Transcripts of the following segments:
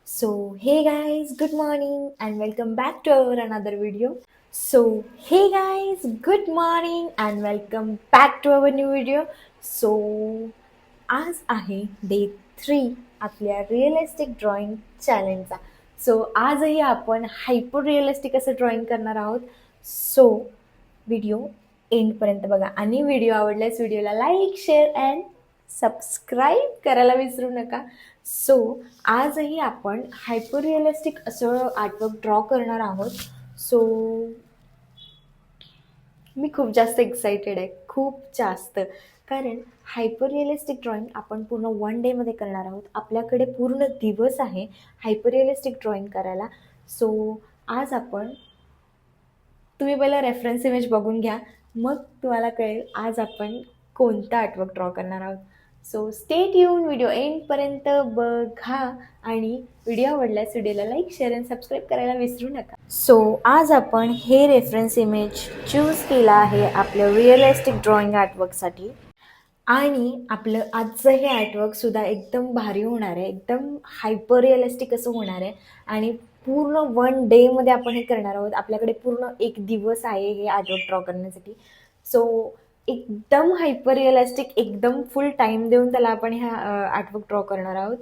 Hey guys, good morning and welcome back to our another video. Hey guys, good morning and welcome back to our new video. आज आहे day 3 आपल्या realistic drawing चॅलेंजचा. आजही आपण hyper realistic असं drawing करणार आहोत. Video एंडपर्यंत बघा आणि व्हिडिओ आवडल्यास व्हिडिओला लाईक, शेअर अँड सबस्क्राईब करायला विसरू नका. आजही आपण हायपर रिअलिस्टिक असं आर्टवर्क ड्रॉ करणार आहोत. मी खूप जास्त एक्सायटेड आहे, खूप जास्त. कारण हायपर रिअलिस्टिक ड्रॉइंग आपण पूर्ण 1 डेमध्ये करणार आहोत. आपल्याकडे पूर्ण दिवस आहे हायपर रिअलिस्टिक ड्रॉइंग करायला. आज आपण तुम्ही पहिला रेफरन्स इमेज बघून घ्या, मग तुम्हाला कळेल आज आपण कोणता आर्टवर्क ड्रॉ करणार आहोत. स्टे ट्यून, व्हिडिओ एंडपर्यंत बघा आणि व्हिडिओ आवडल्यास व्हिडिओला लाईक, शेअर आणि सबस्क्राईब करायला विसरू नका. आज आपण हे रेफरन्स इमेज चूज केला आहे आपलं रिअलिस्टिक ड्रॉइंग आर्टवर्कसाठी. आणि आपलं आजचं हे आर्टवर्कसुद्धा एकदम भारी होणार आहे, एकदम हायपर रिअलिस्टिक असं होणार आहे. आणि पूर्ण 1 डेमध्ये आपण हे करणार आहोत. आपल्याकडे पूर्ण 1 दिवस आहे हे आर्टवर्क ड्रॉ करण्यासाठी. एकदम हायपर रिअलिस्टिक, एकदम फुल टाईम देऊन त्याला आपण ह्या आर्टवर्क ड्रॉ करणार आहोत.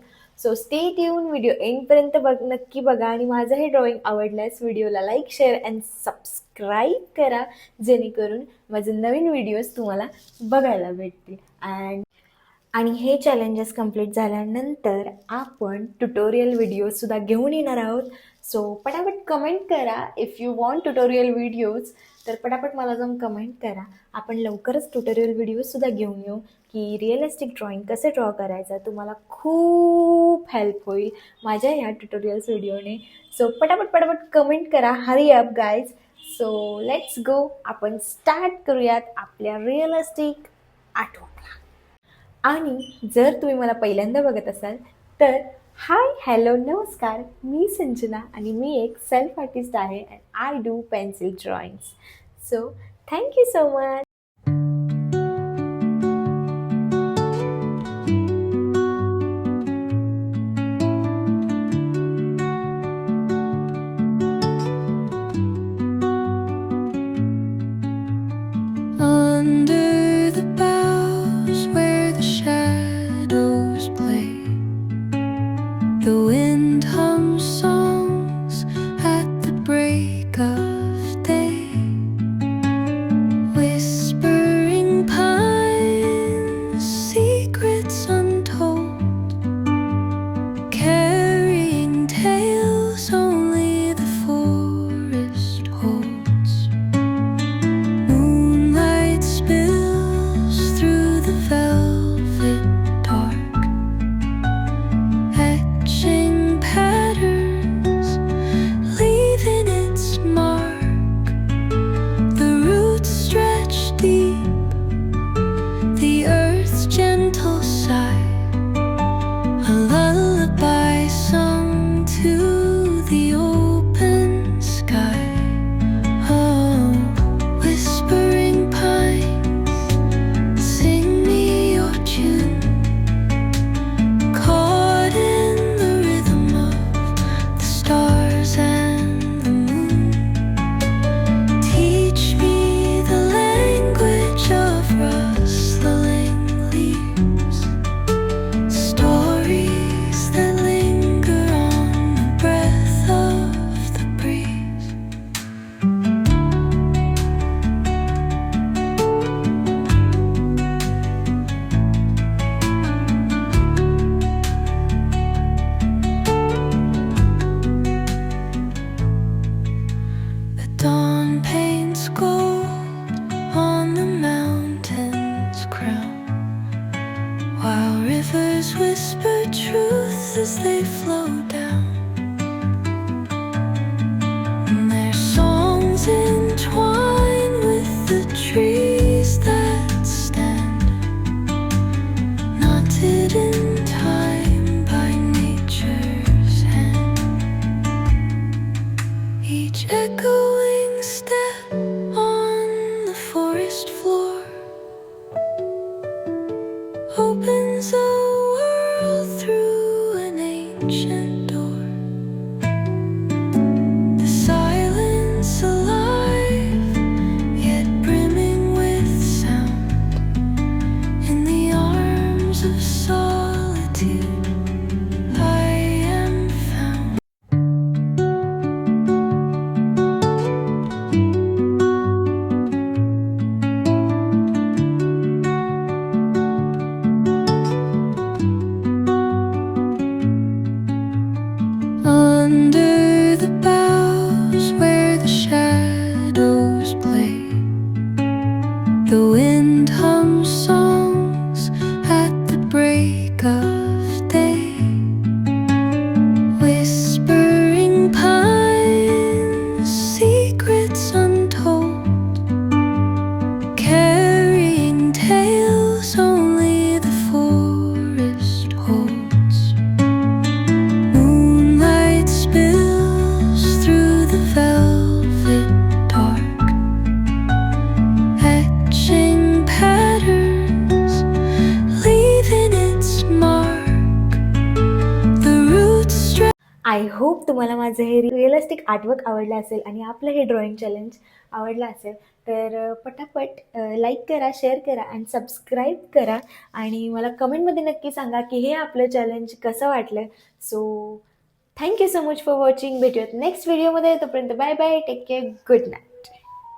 स्टे ट्यून, व्हिडिओ एंडपर्यंत नक्की बघा आणि माझं हे ड्रॉइंग आवडल्यास व्हिडिओला लाईक, शेअर अँड सबस्क्राईब करा, जेणेकरून माझे नवीन व्हिडिओज तुम्हाला बघायला भेटतील. आणि हे चॅलेंजेस कंप्लीट झाल्यानंतर आपण ट्युटोरियल व्हिडिओजसुद्धा घेऊन येणार आहोत. पटापट कमेंट करा. If you want tutorial videos तर पटापट मला जाऊन कमेंट करा. आपण लवकरच ट्युटोरियल व्हिडिओजसुद्धा घेऊन येऊ की रिअलिस्टिक ड्रॉइंग कसे ड्रॉ करायचं. तुम्हाला खूप हेल्प होईल माझ्या ह्या ट्युटोरियल्स व्हिडिओने. पटापट कमेंट करा. Hurry up guys. Let's go. आपण स्टार्ट करूयात आपल्या रिअलिस्टिक आर्टवर्कला. आणि जर तुम्ही मला पहिल्यांदा बघत असाल तर हाय, हॅलो, नमस्कार. मी संजना आणि मी एक सेल्फ आर्टिस्ट आहे and I do pencil drawings. Thank you so much. Under the boughs where the shadows play, the wind hums songs at the break of day. Whispering pines, secrets untold, carrying tales only the forest holds. Moonlight spills through the velvet dark, etching patterns, leaving its mark. The roots stretch deep, the earth's gentle sigh, a lullaby sung to the open sky. Oh, whispering pines, sing me your tune, caught in the rhythm of the stars and the moon. Teach me the language of rustling leaves, stories that linger on the breath of the breeze. The dawn paints gold on the mountain's crown, while rivers whisper truth as they flow down. And their songs entwine with the trees that stand, knotted in time by nature's hand. Each echoing step on the forest floor opens a world through an ancient door. under the boughs where the shadows play. The wind hums songs at the break of day. Whispering pines, secrets untold, carrying tales only the forest holds. Moonlight spills through the velvet dark, etching patterns, leaving its mark. The roots stretch. I hope तुम्हाला माझं हे realistic artwork आवडलं असेल आणि आपलं हे drawing challenge आवडलं असेल तर पटापट लाईक करा, शेअर करा आणि सबस्क्राईब करा आणि मला कमेंटमध्ये नक्की सांगा की हे आपलं चॅलेंज कसं वाटलं. So thank you so much for watching. भेटूयात नेक्स्ट व्हिडिओमध्ये. तोपर्यंत bye bye, take care, good night.